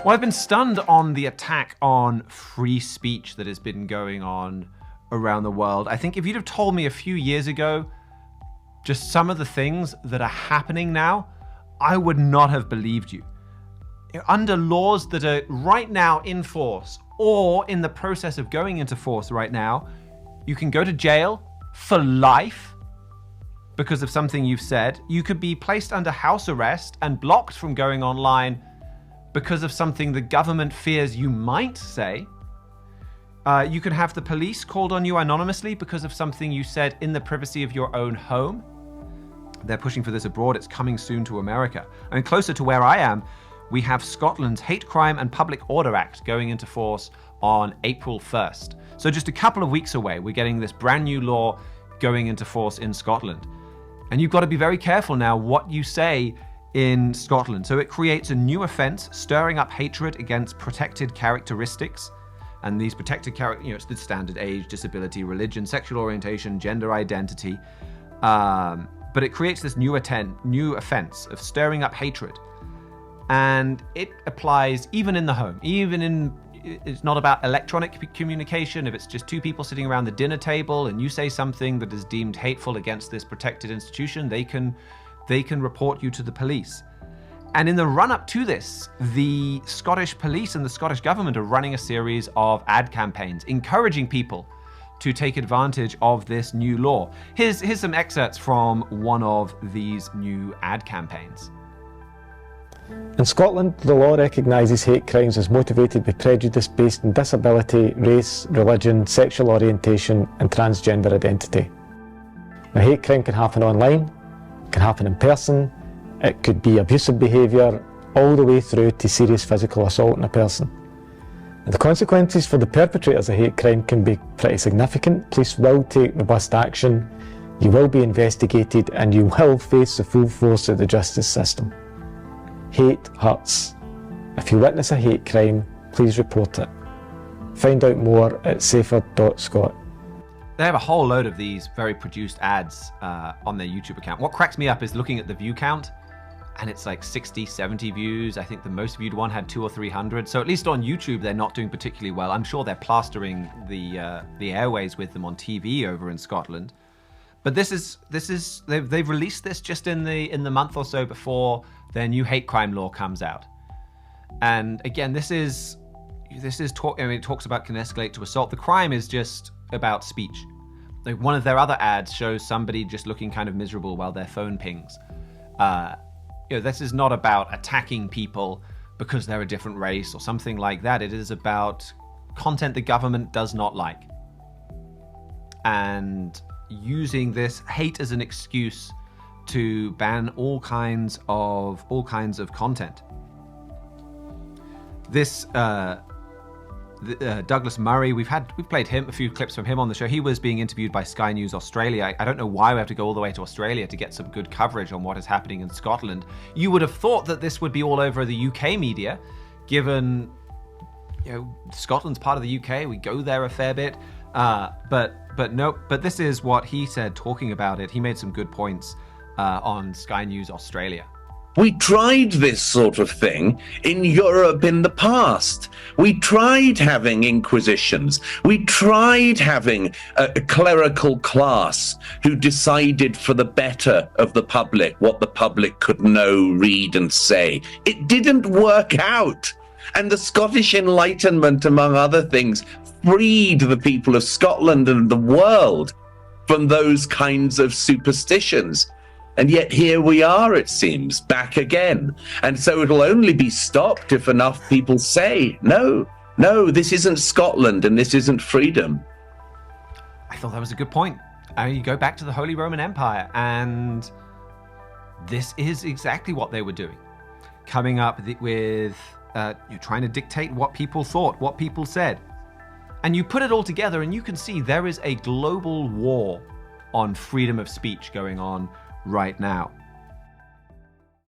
Well, I've been stunned on the attack on free speech that has been going on around the world. I think if you'd have told me a few years ago just some of the things that are happening now, I would not have believed you. Under laws that are right now in force or in the process of going into force right now, you can go to jail for life because of something you've said. You could be placed under house arrest and blocked from going online because of something the government fears you might say. You can have the police called on you anonymously because of something you said in the privacy of your own home. They're pushing for this abroad. It's coming soon to America. And closer to where I am, we have Scotland's Hate Crime and Public Order Act going into force on April 1st. So just a couple of weeks away, we're getting this brand new law going into force in Scotland. And you've got to be very careful now what you say in Scotland. So it creates a new offense, stirring up hatred against protected characteristics. And these protected characteristics, it's the standard age, disability, religion, sexual orientation, gender identity. But it creates this new offense of stirring up hatred. And it applies even in the home, it's not about electronic communication. If it's just two people sitting around the dinner table and you say something that is deemed hateful against this protected institution, they can report you to the police. And in the run-up to this, the Scottish police and the Scottish government are running a series of ad campaigns, encouraging people to take advantage of this new law. Here's some excerpts from one of these new ad campaigns. In Scotland, the law recognises hate crimes as motivated by prejudice based on disability, race, religion, sexual orientation and transgender identity. A hate crime can happen online, it can happen in person, it could be abusive behaviour, all the way through to serious physical assault on a person. And the consequences for the perpetrators of hate crime can be pretty significant. Police will take robust action, you will be investigated and you will face the full force of the justice system. Hate hurts. If you witness a hate crime, please report it. Find out more at safer.scot. They have a whole load of these very produced ads on their YouTube account. What cracks me up is looking at the view count, and it's like 60, 70 views. I think the most viewed one had 200 or 300. So at least on YouTube, they're not doing particularly well. I'm sure they're plastering the airways with them on TV over in Scotland. But they've released this just in the month or so before their new hate crime law comes out. And again, it talks about can escalate to assault. The crime is just about speech. Like one of their other ads shows somebody just looking kind of miserable while their phone pings. This is not about attacking people because they're a different race or something like that. It is about content the government does not like. And using this hate as an excuse to ban all kinds of content. This Douglas Murray, we've played a few clips from him on the show. He was being interviewed by Sky News Australia. I don't know why we have to go all the way to Australia to get some good coverage on what is happening in Scotland. You would have thought that this would be all over the UK media, given Scotland's part of the UK. We go there a fair bit, but nope. But this is what he said talking about it. He made some good points on Sky News Australia. We tried this sort of thing in Europe in the past. We tried having inquisitions. We tried having a clerical class who decided for the better of the public what the public could know, read and say. It didn't work out. And the Scottish Enlightenment, among other things, freed the people of Scotland and the world from those kinds of superstitions. And yet here we are, it seems, back again. And so it'll only be stopped if enough people say, no, this isn't Scotland and this isn't freedom. I thought that was a good point. You go back to the Holy Roman Empire, and this is exactly what they were doing. Coming up with trying to dictate what people thought, what people said. And you put it all together and you can see there is a global war on freedom of speech going on right now.